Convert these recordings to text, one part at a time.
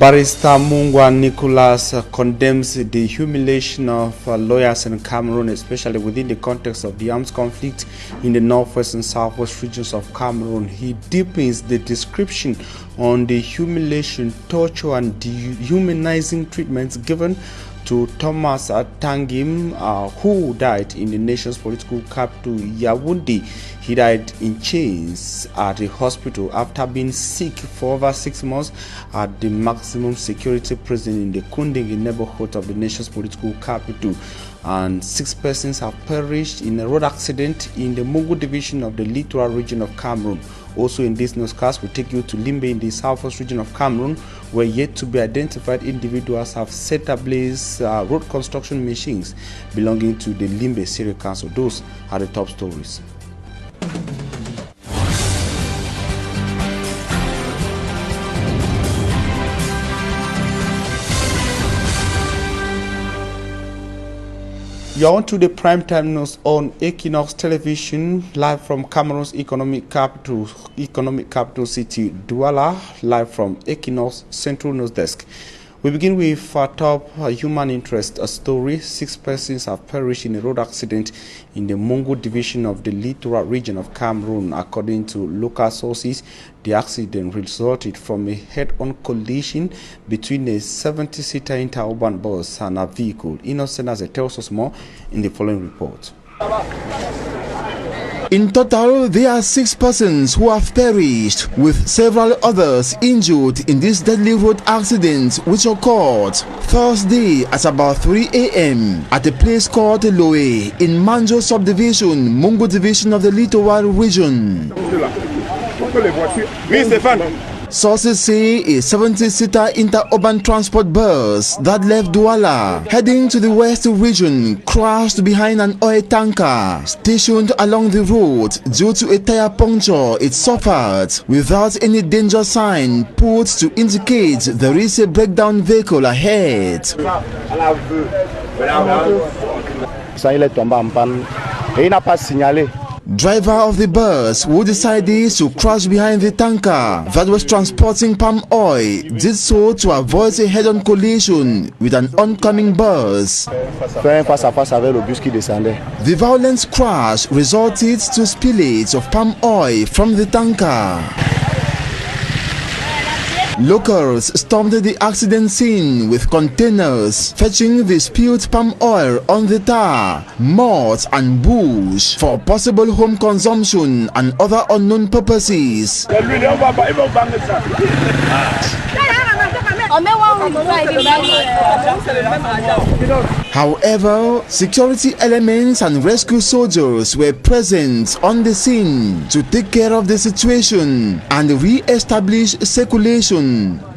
Barrister Mungwa Nicholas condemns the humiliation of lawyers in Cameroon, especially within the context of the armed conflict in the northwest and southwest regions of Cameroon. He deepens the description on the humiliation, torture, and dehumanizing treatments given to Thomas Tangim, who died in the nation's political capital, Yaoundé. He died in chains at a hospital after being sick for over 6 months at the maximum security prison in the Kundingi neighborhood of the nation's political capital. And 6 persons have perished in a road accident in the Mungu division of the littoral region of Cameroon. Also in this newscast, we take you to Limbe in the southwest region of Cameroon, where yet to be identified individuals have set ablaze road construction machines belonging to the Limbe City Council. Those are the top stories. You're on to the primetime news on Équinoxe Television, live from Cameroon's economic capital city, Douala, live from Equinoxe Central News Desk. We begin with our top human interest story. 6 persons have perished in a road accident in the Mungu division of the littoral region of Cameroon. According to local sources, the accident resulted from a head-on collision between a 70-seater interurban bus and a vehicle. Innocent tells us more in the following report. In total, there are 6 persons who have perished, with several others injured in this deadly road accident which occurred Thursday at about 3 a.m. at a place called Loe in Manjo subdivision, Mungu division of the littoral region. Sources say a 70-seater interurban transport bus that left Douala heading to the west region crashed behind an oil tanker stationed along the road. Due to a tire puncture it suffered, without any danger sign put to indicate there is a breakdown vehicle ahead. Driver of the bus, who decided to crash behind the tanker that was transporting palm oil, did so to avoid a head-on collision with an oncoming bus. The violent crash resulted to spillage of palm oil from the tanker. Locals stormed the accident scene with containers fetching the spilled palm oil on the tar, mud and bush for possible home consumption and other unknown purposes. However, security elements and rescue soldiers were present on the scene to take care of the situation and re-establish circulation.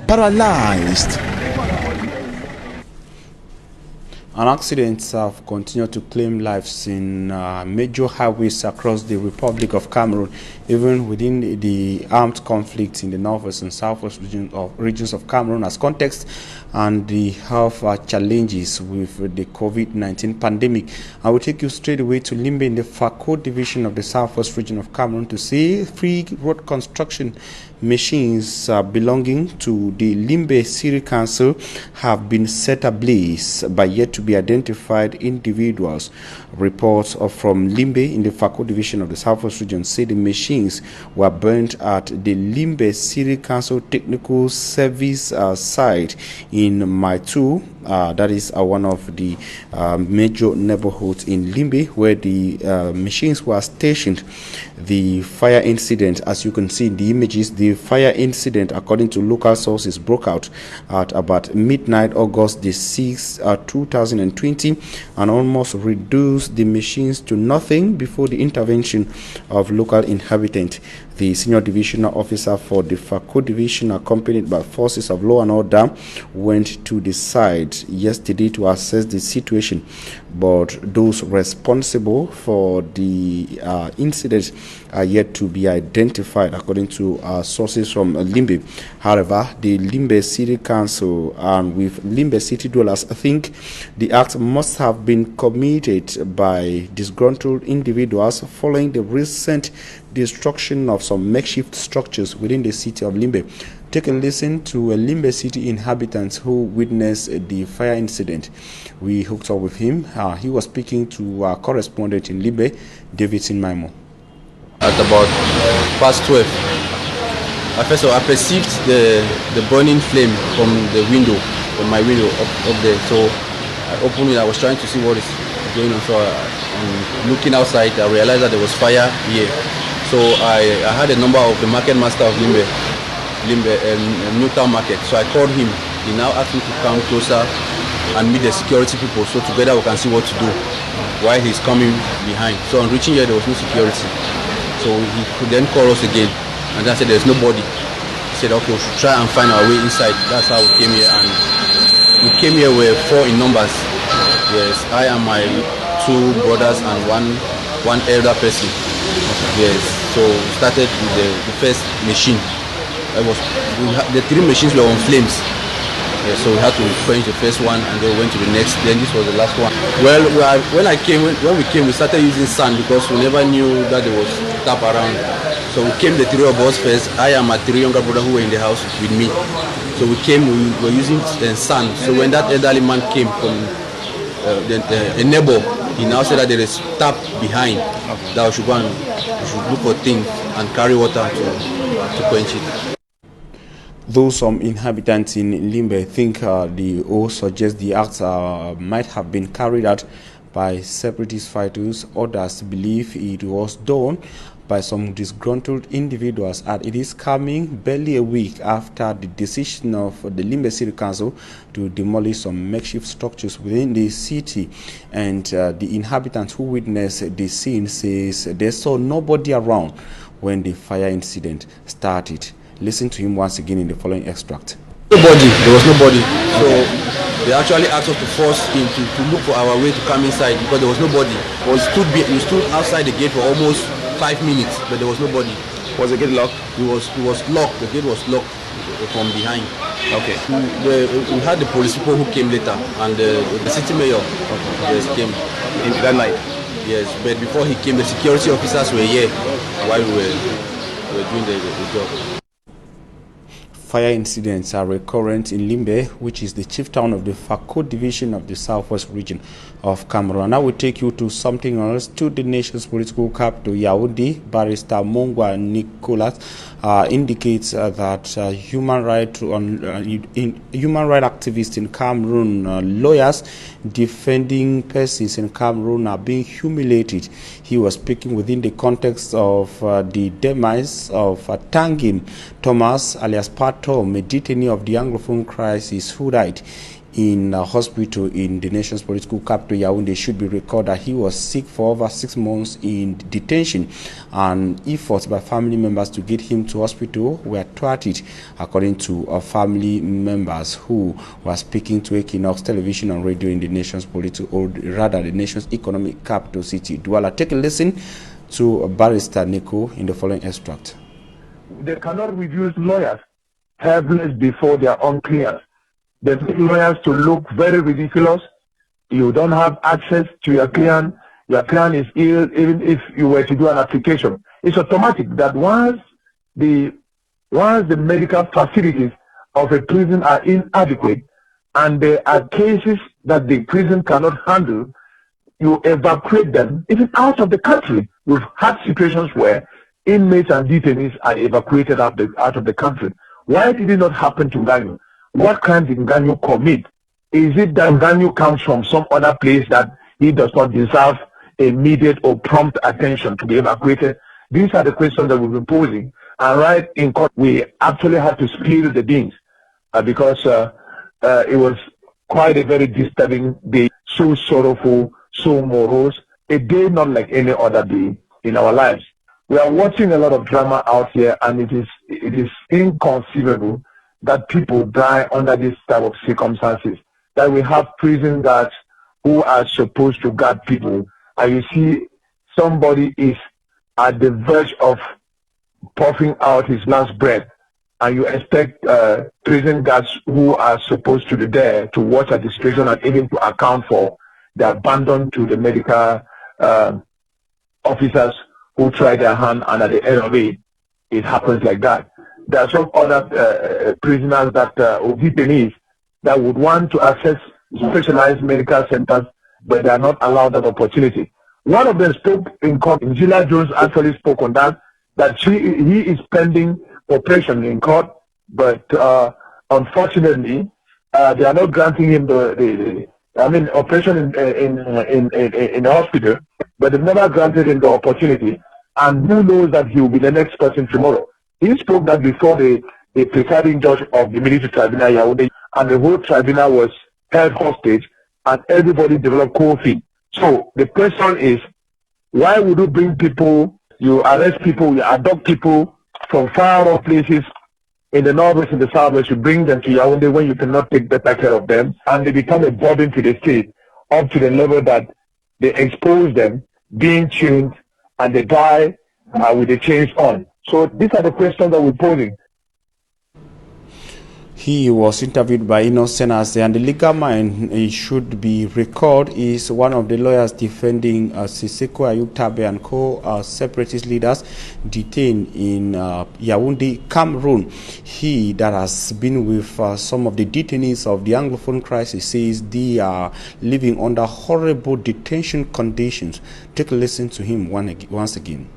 Paralyzed. And accidents have continued to claim lives in major highways across the Republic of Cameroon, even within the armed conflict in the northwest and southwest regions of Cameroon as context and the health challenges with the COVID-19 pandemic. I will take you straight away to Limbe in the Fako division of the southwest region of Cameroon to see 3 road construction machines belonging to the Limbe City Council have been set ablaze by yet to be identified individuals. Reports from Limbe in the Fako division of the southwest region say the machines were burnt at the Limbe City Council Technical Service site in Maitu. That is one of the major neighborhoods in Limbe where the machines were stationed. The fire incident, as you can see in the images, the fire incident, according to local sources, broke out at about midnight August the 6th, 2020, and almost reduced the machines to nothing before the intervention of local inhabitants. The senior divisional officer for the Fako division, accompanied by forces of law and order, went to the site yesterday to assess the situation, but those responsible for the incident are yet to be identified, according to sources from Limbe. However, the Limbe City Council and with Limbe City dwellers think the act must have been committed by disgruntled individuals following the recent destruction of some makeshift structures within the city of Limbe. take a listen to a Limbe City inhabitant who witnessed the fire incident. We hooked up with him. He was speaking to our correspondent in Limbe, Davidson Maimo. At about past 12, first of all, I perceived the burning flame from the window, from my window up there. So I opened it. I was trying to see what is going on. So I'm looking outside. I realized that there was fire here. So I had a number of the market master of Limbe Newtown Market. So I called him. He now asked me to come closer and meet the security people, so together we can see what to do while he's coming behind. So on reaching here, there was no security. So he could then call us again, and then I said there's nobody. He said, okay, we should try and find our way inside. That's how we came here, and we came here with 4 in numbers. Yes, I and my 2 brothers and one elder person. Yes, so we started with the first machine. The 3 machines were on flames. Yes, so we had to quench the first one, and then we went to the next. Then this was the last one. Well, when we came, we started using sand because we never knew that there was tap around. So we came, the 3 of us first. I and my 3 younger brothers who were in the house with me. So we came, we were using sand. So when that elderly man came from a neighbor, he now said that there is tap behind, that we should go and we should look for things and carry water to quench it. Though some inhabitants in Limbe think or suggest the acts might have been carried out by separatist fighters, others believe it was done by some disgruntled individuals, and it is coming barely a week after the decision of the Limbe City Council to demolish some makeshift structures within the city. And the inhabitants who witnessed the scene says they saw nobody around when the fire incident started. Listen to him once again in the following extract. Nobody, there was nobody. So they actually asked us to force him to look for our way to come inside because there was nobody. We stood outside the gate for almost 5 minutes, but there was nobody. Was the gate locked? It was locked. The gate was locked from behind. Okay. We had the police people who came later, and the city mayor came in that night. Yes, but before he came, the security officers were here while we were doing the job. Fire incidents are recurrent in Limbe, which is the chief town of the Fako division of the southwest region of Cameroon. I will take you to something else, to the nation's political capital, Yaoundé. Barrister Mongwa Nicolas indicates that human rights activists in Cameroon, lawyers defending persons in Cameroon are being humiliated. He was speaking within the context of the demise of Tangim Thomas, alias Patom, a detainee of the Anglophone crisis who died in a hospital in the nation's political capital, Yaoundé. Should be recorded that he was sick for over 6 months in detention, and efforts by family members to get him to hospital were thwarted, according to family members who were speaking to Equinoxe Television and radio in the nation's political, or rather the nation's economic capital city, Douala. Take a listen to Barrister Nico in the following extract. They cannot reduce lawyers helpless before their own clients. They make lawyers to look very ridiculous. You don't have access to your client. Your client is ill, even if you were to do an application. It's automatic that once the medical facilities of a prison are inadequate and there are cases that the prison cannot handle, you evacuate them even out of the country. We've had situations where inmates and detainees are evacuated out of the country. Why did it not happen to Ngannou? What crime did Ngannou commit? Is it that Ngannou comes from some other place that he does not deserve immediate or prompt attention to be evacuated? These are the questions that we've been posing. And right in court, we actually had to spill the beans because it was quite a very disturbing day, so sorrowful, so morose, a day not like any other day in our lives. We are watching a lot of drama out here, and it is inconceivable that people die under this type of circumstances. That we have prison guards who are supposed to guard people, and you see somebody is at the verge of puffing out his last breath, and you expect prison guards who are supposed to be there to watch at the situation and even to account for the abandon to the medical officers who try their hand, and at the end of it, it happens like that. there are some other prisoners that or detainees that would want to access specialized medical centers, but they are not allowed that opportunity. One of them spoke in court. Angela Jones actually spoke on that he is pending operation in court, but unfortunately, they are not granting him operation in the hospital, but they've never granted him the opportunity. And who knows that he will be the next person tomorrow? He spoke that before the presiding judge of the military tribunal, Yaoundé, and the whole tribunal was held hostage, and everybody developed cold feet. So the question is, why would you bring people, you arrest people, you adopt people from far off places in the northwest and the southwest, you bring them to Yaoundé when you cannot take better care of them, and they become a burden to the state up to the level that they expose them being chained and they die with the chains on. So these are the questions that we're posing. He was interviewed by Equinoxe Tv, and the legal mind, he should be recalled, is one of the lawyers defending Siseko Ayub Tabe and co-separatist leaders detained in Yaoundé, Cameroon. He that has been with some of the detainees of the Anglophone crisis says they are living under horrible detention conditions. Take a listen to him once again.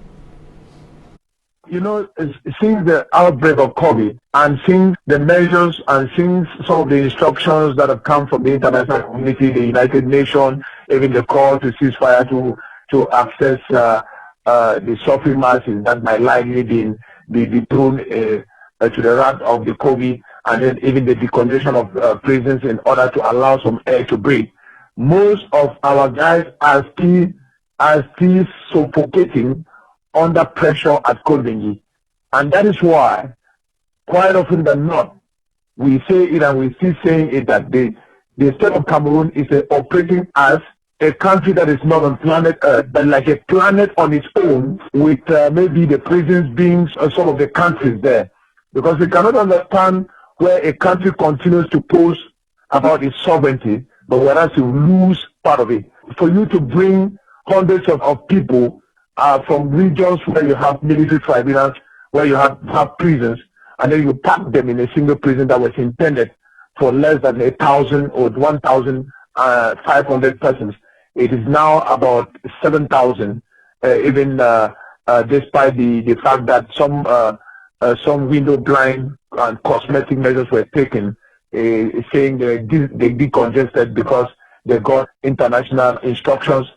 You know, since the outbreak of COVID and since the measures and since some of the instructions that have come from the international community, the United Nations, even the call to ceasefire to access the suffering masses that might likely be thrown to the wrath of the COVID, and then even the decongestion of prisons in order to allow some air to breathe. Most of our guys are still suffocating under pressure at Kolbengi. And that is why, quite often than not, we say it and we still saying it that the state of Cameroon is operating as a country that is not on planet Earth, but like a planet on its own, with maybe the prisons being some of the countries there. Because we cannot understand where a country continues to post about its sovereignty, but whereas you lose part of it. For you to bring hundreds of people from regions where you have military tribunals, where you have prisons, and then you pack them in a single prison that was intended for less than 1,000 or 1,500 persons. It is now about 7,000, even despite the fact that some window blind and cosmetic measures were taken, saying they decongested because they got international instructions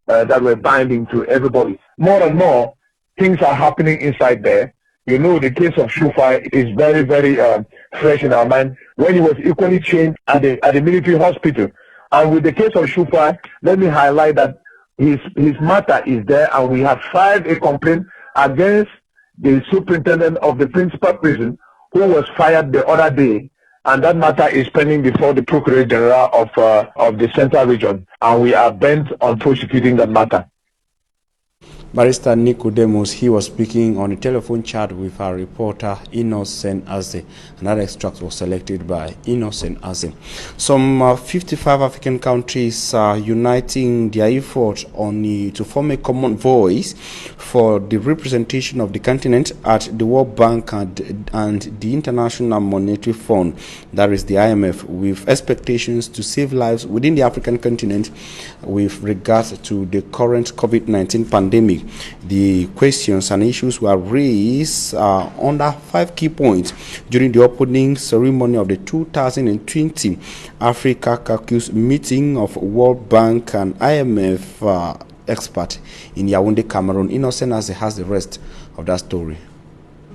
that were binding to everybody. More and more things are happening inside there. You know, the case of Shufai is very, very fresh in our mind when he was equally chained at the military hospital. And with the case of Shufai, let me highlight that his matter is there, and we have filed a complaint against the superintendent of the principal prison, who was fired the other day, and that matter is pending before the Procurator General of the Central Region, and we are bent on prosecuting that matter. Barrister Nicodemus, he was speaking on a telephone chat with our reporter Equinoxe Tv. Another extract was selected by Equinoxe Tv. Some 55 African countries are uniting their efforts to form a common voice for the representation of the continent at the World Bank and the International Monetary Fund, that is the IMF, with expectations to save lives within the African continent with regards to the current COVID-19 pandemic. The questions and issues were raised under 5 key points during the opening ceremony of the 2020 Africa Caucus meeting of World Bank and IMF experts in Yaoundé, Cameroon. Equinoxe Tv has the rest of that story.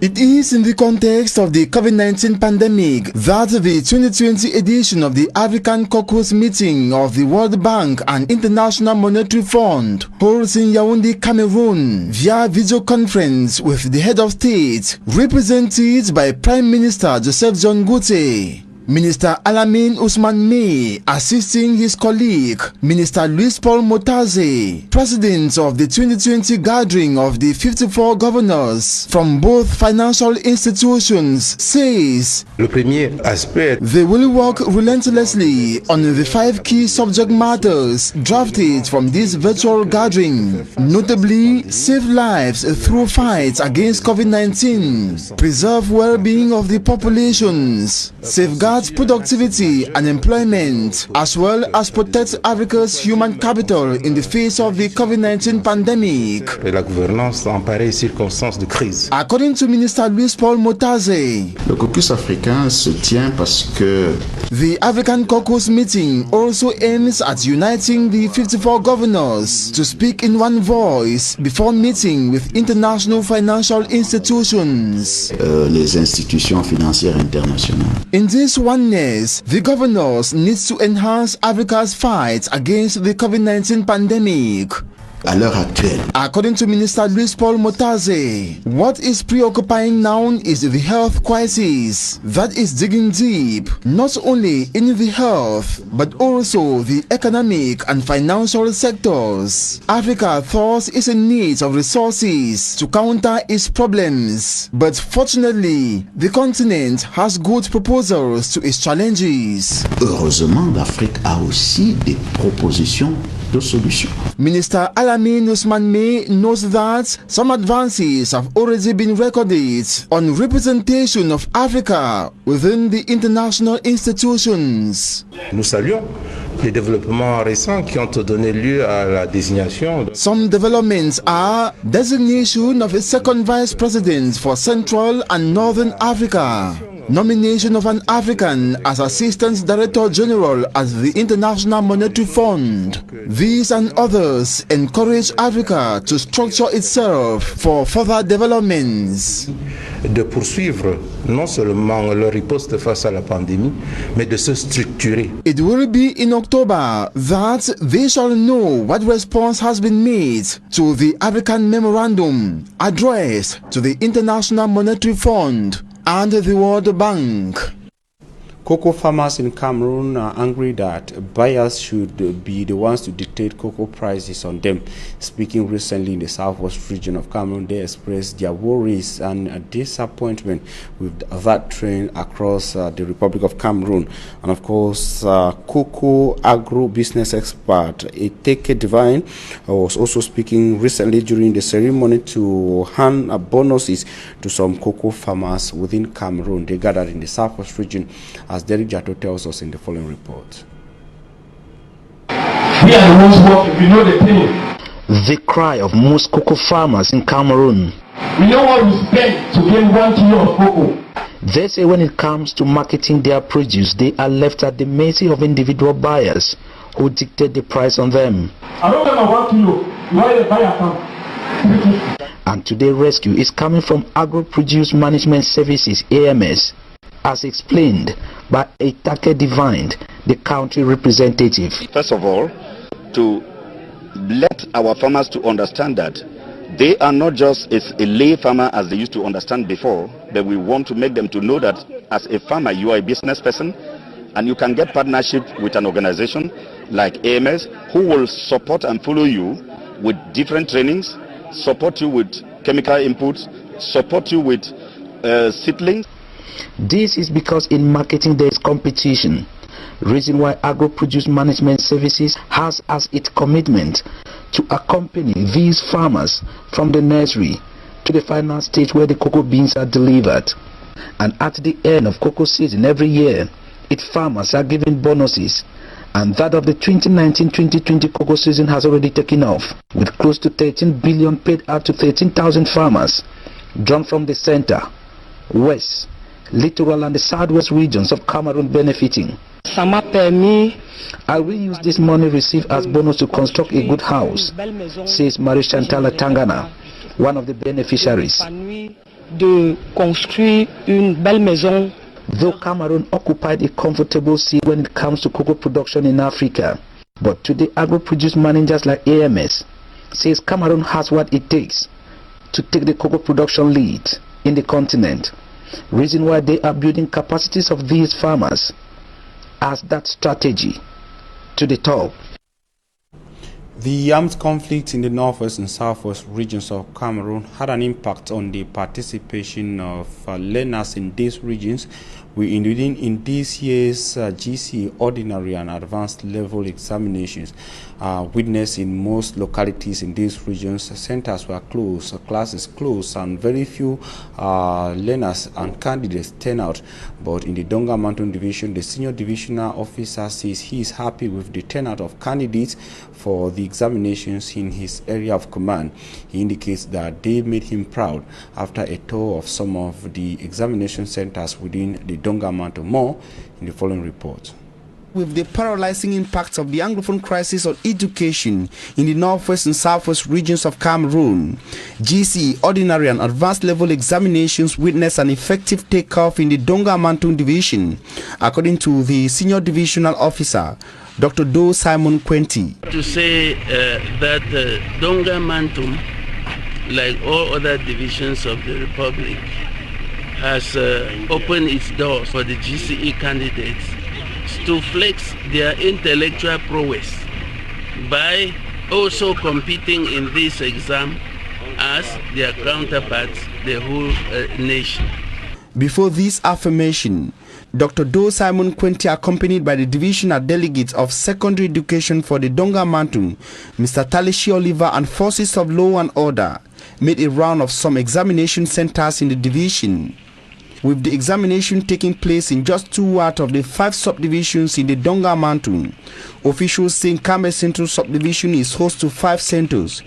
It is in the context of the COVID-19 pandemic that the 2020 edition of the African Caucus meeting of the World Bank and International Monetary Fund holds in Yaoundé, Cameroon, via video conference with the head of state, represented by Prime Minister Joseph John Goute. Minister Alamin Usman May assisting his colleague, Minister Luis Paul Motaze, president of the 2020 gathering of the 54 governors from both financial institutions, says Le premier aspect, they will work relentlessly on the 5 key subject matters drafted from this virtual gathering, notably save lives through fights against COVID-19, preserve well-being of the populations, safeguard productivity and employment, as well as protect Africa's human capital in the face of the COVID-19 pandemic. et la gouvernance en pareille circonstance de crise. According to Minister Luis Paul Motaze, Le caucus africain se tient parce que the African Caucus meeting also aims at uniting the 54 governors to speak in one voice before meeting with international financial institutions. les institutions financières internationales. In this oneness, the governors need to enhance Africa's fight against the COVID-19 pandemic. À l'heure actuelle, According to Minister Luis Paul Motaze, what is preoccupying now is the health crisis that is digging deep, not only in the health, but also the economic and financial sectors. Africa thus is in need of resources to counter its problems, but fortunately, the continent has good proposals to its challenges. heureusement, l'Afrique a aussi des propositions de solutions. Minister Alamin Usman May knows that some advances have already been recorded on representation of Africa within the international institutions. Nous saluons les développements récents qui ont donné lieu à la désignation de Some developments are designation of a second vice president for Central and Northern Africa, nomination of an African as Assistant Director General at the International Monetary Fund. These and others encourage Africa to structure itself for further developments. de poursuivre non seulement leur riposte face à la pandémie, mais de se structurer. It will be in October that they shall know what response has been made to the African Memorandum addressed to the International Monetary Fund and the World Bank. Cocoa farmers in Cameroon are angry that buyers should be the ones to dictate cocoa prices on them. Speaking recently in the southwest region of Cameroon, they expressed their worries and disappointment with that trend across the Republic of Cameroon. And of course, cocoa agro-business expert Equinoxe Divine was also speaking recently during the ceremony to hand bonuses to some cocoa farmers within Cameroon. They gathered in the southwest region, as Derek Jato tells us in the following report. We are the ones working, we know the thing. The cry of most cocoa farmers in Cameroon. We know what we spend to gain 1 kilo of cocoa. They say when it comes to marketing their produce, they are left at the mercy of individual buyers who dictate the price on them. I don't want 1 kilo, why the buyer come? And today's rescue is coming from Agro Produce Management Services, AMS, as explained by Equinoxe Divine, the country representative. First of all, to let our farmers to understand that they are not just a lay farmer as they used to understand before, but we want to make them to know that as a farmer you are a business person and you can get partnership with an organization like AMS who will support and follow you with different trainings, support you with chemical inputs, support you with seedlings. This is because in marketing there is competition, reason why Agro Produce Management Services has as its commitment to accompany these farmers from the nursery to the final stage where the cocoa beans are delivered. And at the end of cocoa season every year, its farmers are given bonuses, and that of the 2019-2020 cocoa season has already taken off, with close to 13 billion paid out to 13,000 farmers, drawn from the center, west, littoral and the southwest regions of Cameroon benefiting. I will use this money received as bonus to construct a good house, says Marie Chantala Tangana, one of the beneficiaries. Though Cameroon occupied a comfortable seat when it comes to cocoa production in Africa, but today agro-produce managers like AMS says Cameroon has what it takes to take the cocoa production lead in the continent. reason why they are building capacities of these farmers as that strategy to the top. The armed conflict in the northwest and southwest regions of Cameroon had an impact on the participation of learners in these regions. In this year's GC ordinary and advanced level examinations witnessed in most localities in these regions. Centers were closed, classes closed, and very few learners and candidates turn out. But in the Donga Mountain Division, the senior divisional officer says he is happy with the turnout of candidates for the examinations in his area of command. He indicates that they made him proud after a tour of some of the examination centers within the Donga Mountain. More in the following report. With the paralyzing impacts of the Anglophone crisis on education in the northwest and southwest regions of Cameroon, GC ordinary and advanced level examinations witnessed an effective takeoff in the Donga Mountain Division, according to the senior divisional officer, Dr. Do Simon Quenti. To say that Donga Mountain, like all other divisions of the Republic, has opened its doors for the GCE candidates to flex their intellectual prowess by also competing in this exam as their counterparts, the whole nation. Before this affirmation, Dr. Do Simon Quenti, accompanied by the divisional delegates of secondary education for the Donga Mountain, Mr. Talishi Oliver, and forces of law and order, made a round of some examination centers in the division. With the examination taking place in just 2 out of the 5 subdivisions in the Donga Mountain, officials say Nkambe Central Subdivision is host to 5 centers,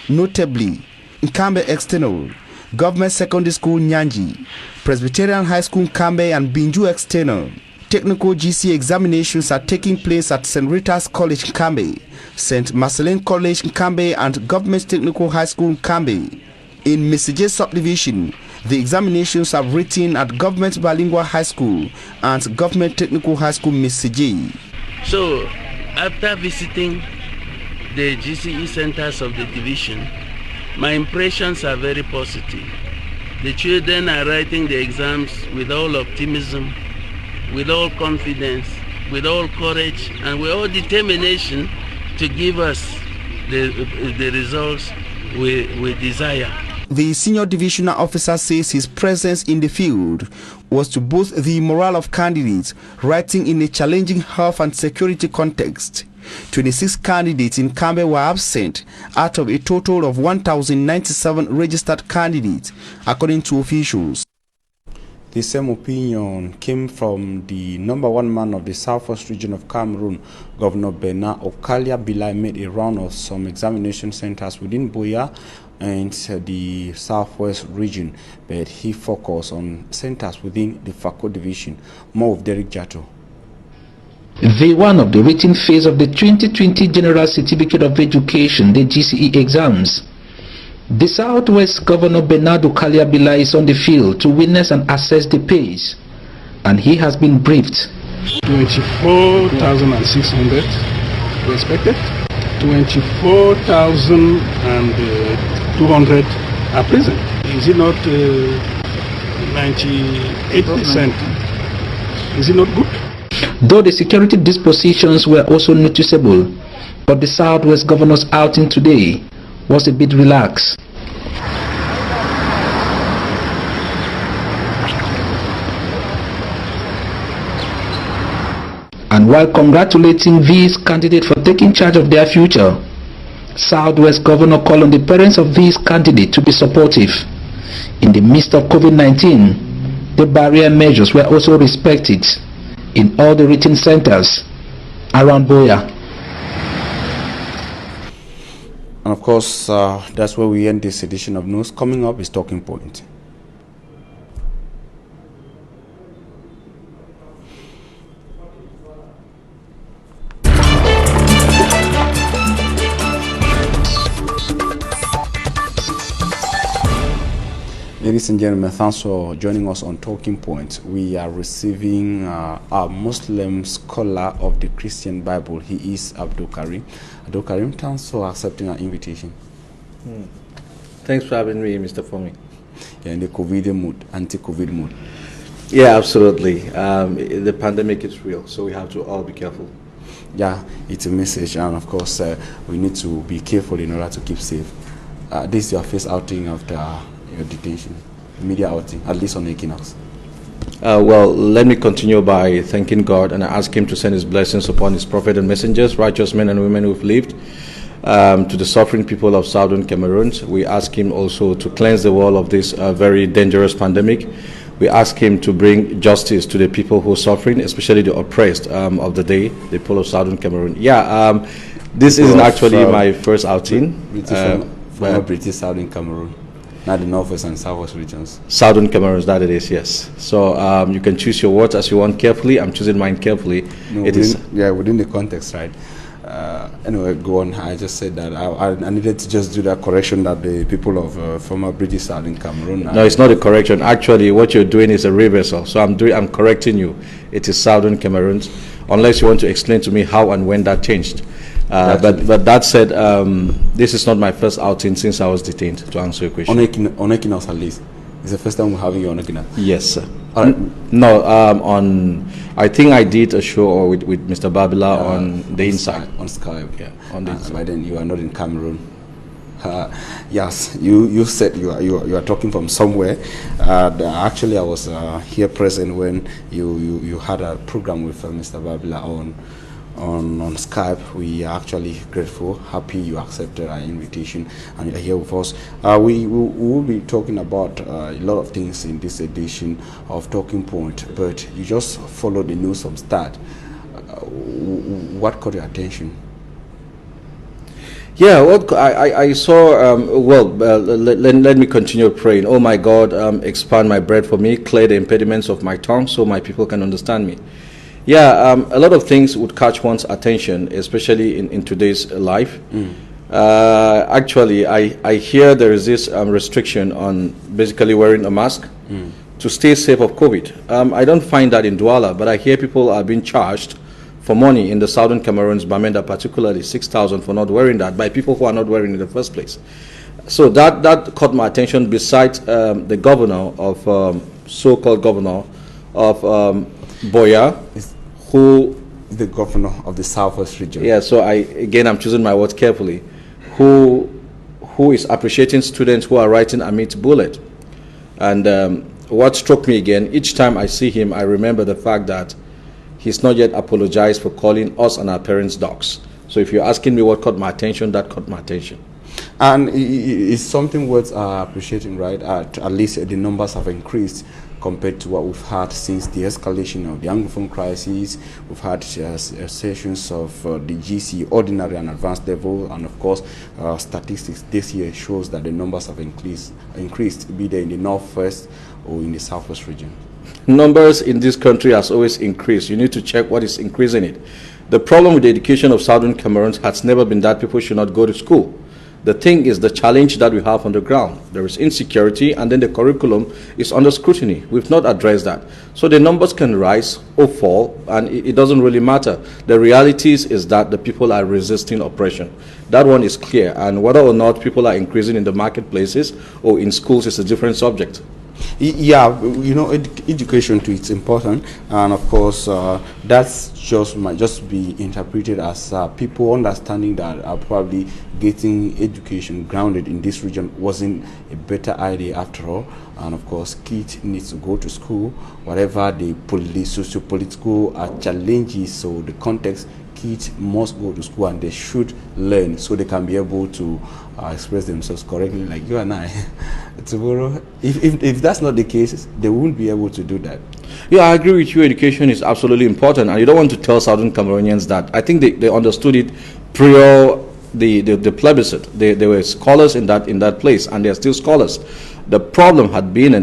notably Nkambe External, Government Secondary School Nyanji, Presbyterian High School Nkambe, and Binju External. Technical GC examinations are taking place at St. Rita's College Nkambe, St. Marcelin College Nkambe, and Government Technical High School Nkambe. In Messages Subdivision, the examinations are written at Government Bilingual High School and Government Technical High School Messages. So, after visiting the GCE centers of the division, my impressions are very positive. The children are writing the exams with all optimism, with all confidence, with all courage, and with all determination to give us the results we desire. The senior divisional officer says his presence in the field was to boost the morale of candidates writing in a challenging health and security context. 26 candidates in Nkambe were absent out of a total of 1,097 registered candidates, according to officials. The same opinion came from the #1 man of the southwest region of Cameroon, Governor Bernard Okalia Bilai. Made a round of some examination centers within Boya and the southwest region, but he focused on centers within the Fako division. More of Derek Jato. Day 1 of the written phase of the 2020 General Certificate of Education, the GCE exams. The Southwest Governor Bernard Okalia Bilai is on the field to witness and assess the pace, and he has been briefed. 24,600 expected, 24,200 are present. Is it not 98%? Is it not good? Though the security dispositions were also noticeable, but the Southwest Governor's outing today was a bit relaxed. And while congratulating these candidates for taking charge of their future, Southwest Governor called on the parents of these candidates to be supportive. In the midst of COVID-19, the barrier measures were also respected in all the written centers around Boya. And of course, that's where we end this edition of news. Coming up is Talking Point. Ladies and gentlemen, thanks for joining us on Talking Point. We are receiving a Muslim scholar of the Christian Bible. He is Abdul Karim. Abdul Karim, thanks for accepting our invitation. Thanks for having me, Mr. Fomi. in the COVID mood, anti-COVID mood? Yeah, absolutely. The pandemic is real, so we have to all be careful. Yeah, it's a message, and of course, we need to be careful in order to keep safe. This is your first outing after your detention, media outing, at least on Equinoxe. Well, let me continue by thanking God, and I ask Him to send His blessings upon His prophet and messengers, righteous men and women who've lived, to the suffering people of Southern Cameroon. We ask Him also to cleanse the world of this very dangerous pandemic. We ask Him to bring justice to the people who are suffering, especially the oppressed of the day, the people of Southern Cameroon. Yeah, this isn't actually my first outing. British Southern Cameroon. Not the northwest and southwest regions. Southern Cameroon, that it is, yes. So you can choose your words as you want carefully. I'm choosing mine carefully. No, within the context, right? Anyway, go on. I just said that I needed to just do that correction that the people of former British Southern Cameroon. No, it's not a correction. Actually, what you're doing is a reversal. So I'm correcting you. It is Southern Cameroon, unless you want to explain to me how and when that changed. But that said, this is not my first outing since I was detained, to answer your question. On Equinoxe, at least. It's the first time we're having you on Equinoxe. Yes, sir. No, I think I did a show with Mr. Babila on the inside. On Skype. Yeah, on the inside. But then you are not in Cameroon. Yes, you said you are talking from somewhere. Actually, I was here present when you had a program with Mr. Babila on Skype. We are actually grateful, happy you accepted our invitation and you're here with us. We will be talking about a lot of things in this edition of Talking Point, but you just followed the news from start. What caught your attention? Yeah, well, I saw, let me continue praying. Oh my God, expand my bread for me, clear the impediments of my tongue so my people can understand me. Yeah, a lot of things would catch one's attention, especially in today's life. Actually, I hear there is this restriction on basically wearing a mask to stay safe of COVID. I don't find that in Douala, but I hear people are being charged for money in the Southern Cameroons, Bamenda particularly, 6,000 for not wearing that by people who are not wearing it in the first place. So that caught my attention, besides the governor of, so-called governor of Boya, who the governor of the southwest region. Yeah, so I'm choosing my words carefully. Who is appreciating students who are writing amid bullet. And what struck me again, each time I see him, I remember the fact that he's not yet apologized for calling us and our parents dogs. So if you're asking me what caught my attention, that caught my attention. And it's something worth appreciating, right? At least the numbers have increased compared to what we've had since the escalation of the Anglophone crisis. We've had sessions of the GC, ordinary and advanced level, and of course, statistics this year shows that the numbers have increased, be they in the northwest or in the southwest region. Numbers in this country has always increased. You need to check what is increasing it. The problem with the education of Southern Cameroon has never been that people should not go to school. The thing is the challenge that we have on the ground. There is insecurity, and then the curriculum is under scrutiny. We've not addressed that. So the numbers can rise or fall, and it doesn't really matter. The reality is that the people are resisting oppression. That one is clear, and whether or not people are increasing in the marketplaces or in schools is a different subject. Yeah, you know, education too, it's important, and of course that's might just be interpreted as people understanding that probably getting education grounded in this region wasn't a better idea after all. And of course, kids need to go to school, whatever the socio-political challenges or the context. Kids must go to school and they should learn so they can be able to express themselves correctly, like you and I. Tomorrow, if that's not the case, they won't be able to do that. Yeah, I agree with you. Education is absolutely important, and you don't want to tell Southern Cameroonians that. I think they understood it prior the plebiscite. They were scholars in that place, and they're still scholars. The problem had been,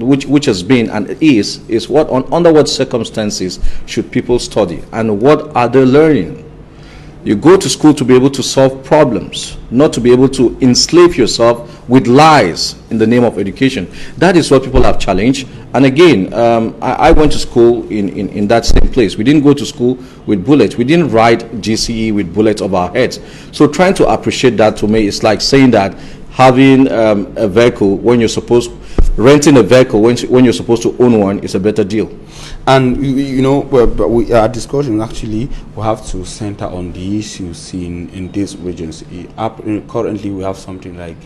which has been and is what under what circumstances should people study and what are they learning? You go to school to be able to solve problems, not to be able to enslave yourself with lies in the name of education. That is what people have challenged. And again, I went to school in that same place. We didn't go to school with bullets. We didn't write GCE with bullets over our heads. So trying to appreciate that, to me, is like saying that having a vehicle when you're supposed, renting a vehicle when you're supposed to own one is a better deal. And you know, our discussion actually will have to center on the issues in these regions. Currently, we have something like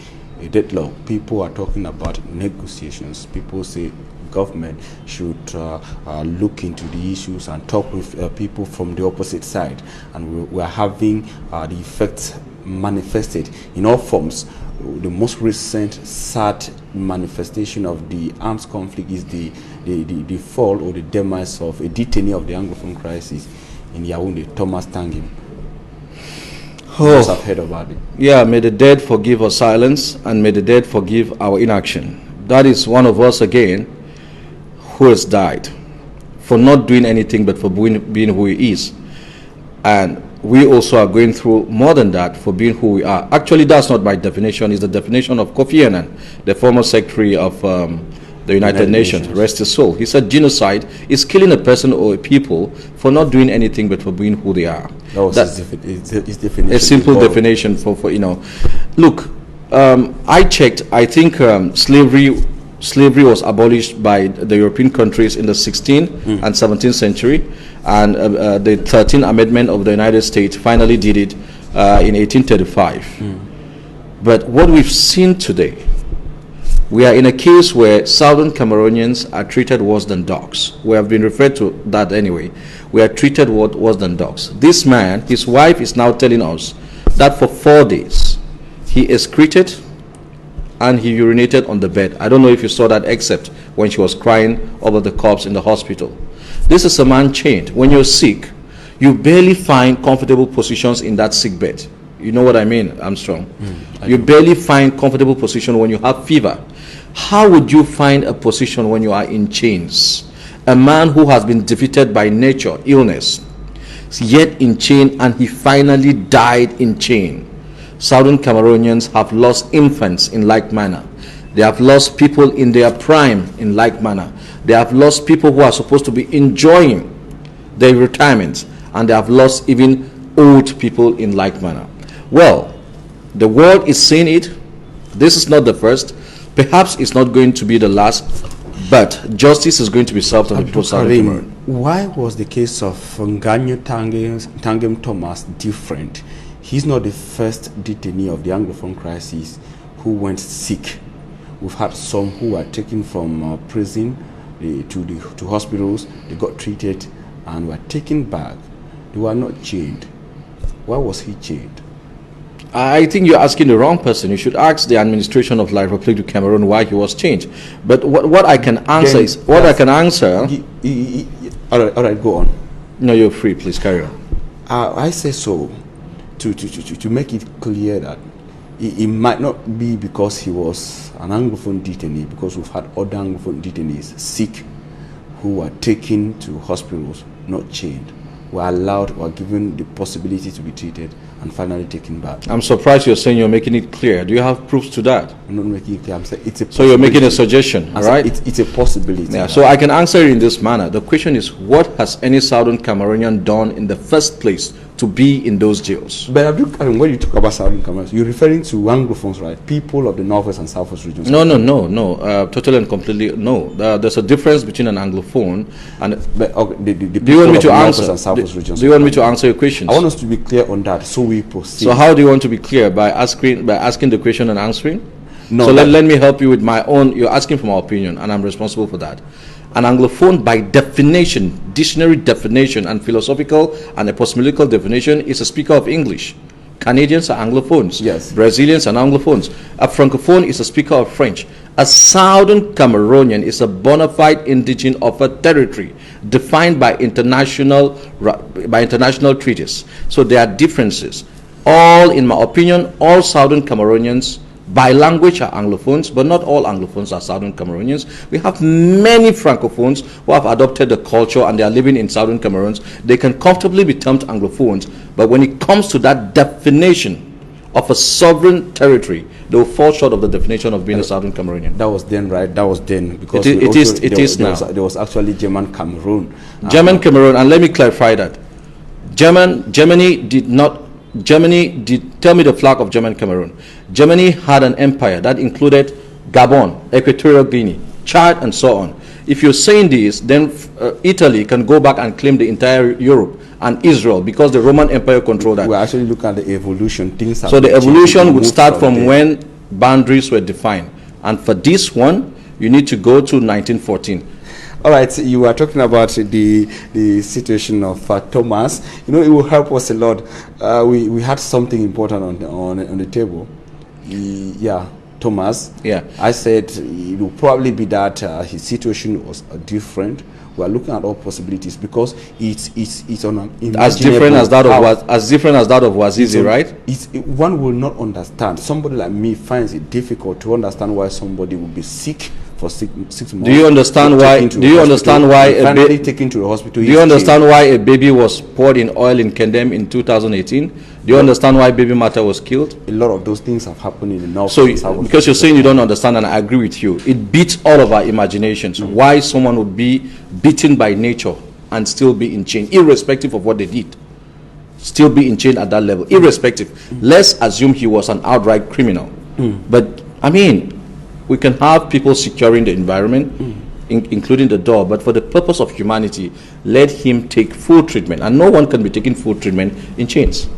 a deadlock. People are talking about negotiations. People say government should look into the issues and talk with people from the opposite side, and we are having the effects manifested in all forms. The most recent sad manifestation of the arms conflict is the fall or the demise of a detainee of the Anglophone crisis in Yaoundé, Thomas Tangim. You must have heard about it. Yeah, may the dead forgive our silence, and may the dead forgive our inaction. That is one of us again who has died for not doing anything but for being who he is. And we also are going through more than that for being who we are. Actually, that's not my definition. It's the definition of Kofi Annan, the former secretary of the United Nations, rest his soul. He said genocide is killing a person or a people for not doing anything but for being who they are. That was his definition. A simple definition for you know. Look, I checked. I think slavery was abolished by the European countries in the 16th and 17th century, and the 13th Amendment of the United States finally did it in 1835. But what we've seen today, we are in a case where Southern Cameroonians are treated worse than dogs. We have been referred to that anyway. We are treated worse than dogs. This man, his wife is now telling us that for 4 days he excreted and he urinated on the bed. I don't know if you saw that except when she was crying over the corpse in the hospital. This is a man chained. When you're sick, you barely find comfortable positions in that sick bed. You know what I mean, Armstrong? You barely find comfortable position when you have fever. How would you find a position when you are in chains? A man who has been defeated by nature, illness, yet in chain, and he finally died in chain. Southern Cameroonians have lost infants in like manner. They have lost people in their prime in like manner. They have lost people who are supposed to be enjoying their retirement, and they have lost even old people in like manner. Well, the world is seeing it. This is not the first. Perhaps it's not going to be the last, but justice is going to be served on the people of Southern Cameroon. Why was the case of Nganyo Tangem Thomas different? He's not the first detainee of the Anglophone crisis who went sick. We've had some who were taken from prison to hospitals. They got treated and were taken back. They were not chained. Why was he chained? I think you're asking the wrong person. You should ask the administration of La République du Cameroon why he was changed. But what I can answer is what I can answer. All right, go on. No, you're free. Please carry on. I say so to make it clear that it might not be because he was an Anglophone detainee, because we've had other Anglophone detainees sick who were taken to hospitals, not chained, were allowed or given the possibility to be treated and finally taken back. I'm surprised you're saying you're making it clear. Do you have proofs to that? I'm not making it clear. I'm saying it's a possibility. So you're making a suggestion, right? It's a possibility. Yeah, so I can answer it in this manner. The question is, what has any Southern Cameroonian done in the first place to be in those jails? But when you talk about Southern Cameroon, you're referring to Anglophones, right? People of the northwest and southwest regions. No. Totally and completely no. There's a difference between an Anglophone and. But, okay, do you want me to answer? Do you want me to answer your questions? I want us to be clear on that, so we proceed. So how do you want to be clear? By asking the question and answering? No. So let me help you with my own. You're asking for my opinion, and I'm responsible for that. An Anglophone, by definition, dictionary definition, and philosophical and epistemological definition, is a speaker of English. Canadians are Anglophones. Yes. Brazilians are Anglophones. A Francophone is a speaker of French. A Southern Cameroonian is a bona fide indigene of a territory defined by international treaties. So there are differences. All, in my opinion, all Southern Cameroonians by language are Anglophones, but not all Anglophones are Southern Cameroonians. We have many Francophones who have adopted the culture and they are living in Southern Cameroons. They can comfortably be termed Anglophones, but when it comes to that definition of a sovereign territory, they will fall short of the definition of being a Southern Cameroonian. That was then, right? That was then, because it is now. There was actually German Cameroon. German Cameroon, and let me clarify that. Germany did, tell me the flag of German Cameroon. Germany had an empire that included Gabon, Equatorial Guinea, Chad, and so on. If you're saying this, then Italy can go back and claim the entire Europe and Israel because the Roman Empire controlled that. We're actually looking at the evolution. Things so the evolution would start from when boundaries were defined. And for this one, you need to go to 1914. All right, you were talking about the situation of Thomas. You know, it will help us a lot. We had something important on the table. Yeah, Thomas. Yeah. I said it will probably be that his situation was different. We are looking at all possibilities because it's on an as different as that of Wazizi, right? One will not understand. Somebody like me finds it difficult to understand why somebody will be sick for 6 months. Do you understand why? Do you understand why finally taken to the hospital? Do you understand why a baby was poured in oil in Kendem in 2018? Do you understand why baby Mata was killed? A lot of those things have happened in the north. So, because you're saying you don't understand, and I agree with you, it beats all of our imaginations. Why someone would be beaten by nature and still be in chain, irrespective of what they did, still be in chain at that level, irrespective. Let's assume he was an outright criminal, but I mean, we can have people securing the environment, including the door, but for the purpose of humanity, let him take full treatment. And no one can be taking full treatment in chains.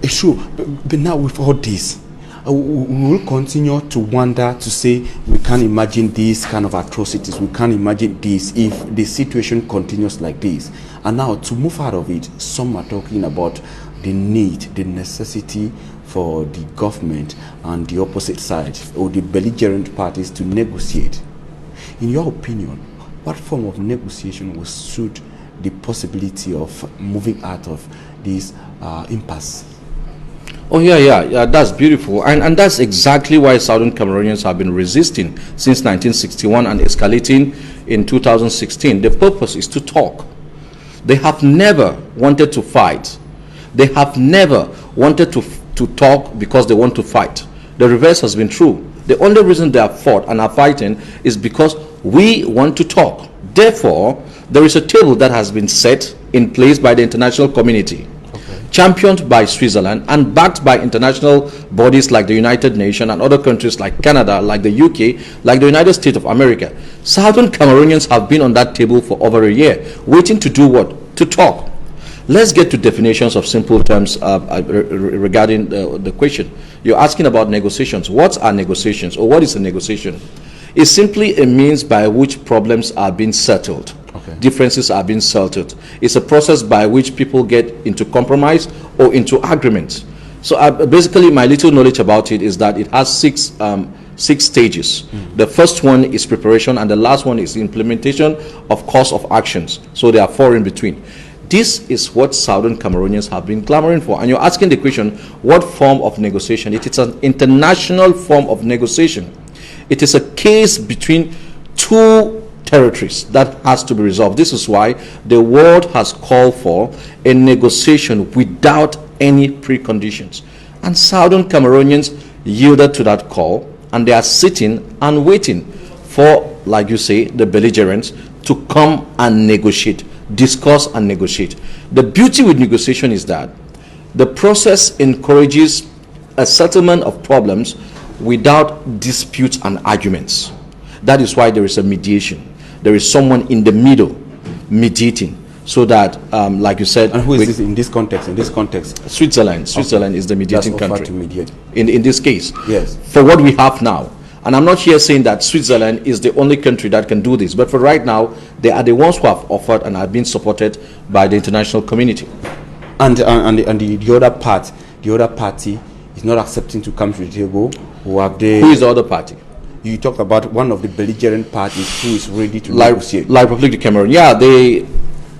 It's true, but now with all this, we will continue to wonder, to say we can't imagine these kind of atrocities, we can't imagine this if the situation continues like this. And now to move out of it, some are talking about the need, the necessity for the government and the opposite side or the belligerent parties to negotiate. In your opinion, what form of negotiation will suit the possibility of moving out of this impasse? Oh yeah, that's beautiful, and that's exactly why Southern Cameroonians have been resisting since 1961 and escalating in 2016. The purpose is to talk. They have never wanted to fight. They have never wanted to talk because they want to fight. The reverse has been true. The only reason they have fought and are fighting is because we want to talk. Therefore, there is a table that has been set in place by the international community, championed by Switzerland and backed by international bodies like the United Nations and other countries like Canada, like the UK, like the United States of America. Southern Cameroonians have been on that table for over a year, waiting to do what? To talk. Let's get to definitions of simple terms regarding the question. You're asking about negotiations. What are negotiations, or what is a negotiation? It's simply a means by which problems are being settled. Differences are being settled. It's a process by which people get into compromise or into agreement. So basically, my little knowledge about it is that it has six stages. The first one is preparation, and the last one is implementation of course of actions. So there are 4 in between. This is what Southern Cameroonians have been clamoring for. And you're asking the question, what form of negotiation? It is an international form of negotiation. It is a case between 2 territories that has to be resolved. This is why the world has called for a negotiation without any preconditions. And Southern Cameroonians yielded to that call, and they are sitting and waiting for, like you say, the belligerents to come and negotiate. Discuss and negotiate. The beauty with negotiation is that the process encourages a settlement of problems without disputes and arguments. That is why there is a mediation. There is someone in the middle mediating, so that, like you said, and who is this in this context? In this context, Switzerland. Switzerland is the mediating country. To mediate. In this case, yes. For what we have now. And I'm not here saying that Switzerland is the only country that can do this, but for right now, they are the ones who have offered and have been supported by the international community. And the other party is not accepting to come to the table. Who is the other party? You talked about one of the belligerent parties who is ready to negotiate. La République du Cameroon. Yeah,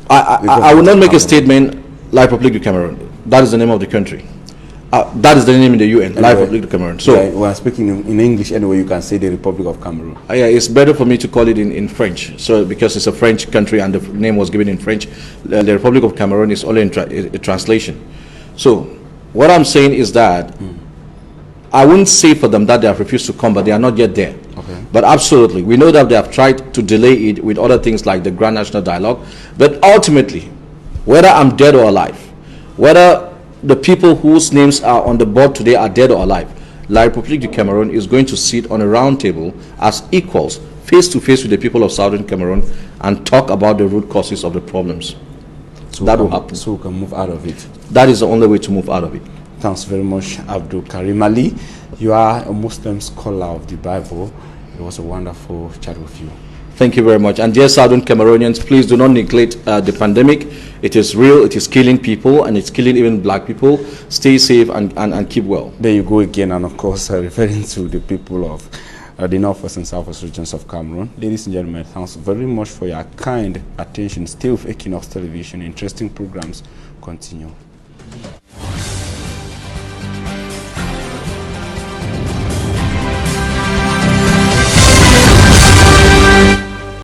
I will not make a statement. La République du Cameroon. That is the name of the country. That is the name in the UN, anyway, La République du Cameroon. So, yeah, we're speaking in English anyway, you can say the Republic of Cameroon. Yeah, it's better for me to call it in French. So, because it's a French country and the name was given in French, the Republic of Cameroon is only a translation. So, what I'm saying is that I wouldn't say for them that they have refused to come, but they are not yet there. Okay. But absolutely, we know that they have tried to delay it with other things like the Grand National Dialogue. But ultimately, whether I'm dead or alive, whether the people whose names are on the board today are dead or alive, La République du Cameroon is going to sit on a round table as equals, face to face with the people of Southern Cameroon, and talk about the root causes of the problems. So that will happen. So we can move out of it. That is the only way to move out of it. Thanks very much, Abdul Karim Ali. You are a Muslim scholar of the Bible. It was a wonderful chat with you. Thank you very much. And dear Southern Cameroonians, please do not neglect the pandemic. It is real, it is killing people, and it's killing even black people. Stay safe and keep well. There you go again, and of course, referring to the people of the northwest and southwest regions of Cameroon. Ladies and gentlemen, thanks very much for your kind attention. Stay with Équinoxe Television. Interesting programs continue.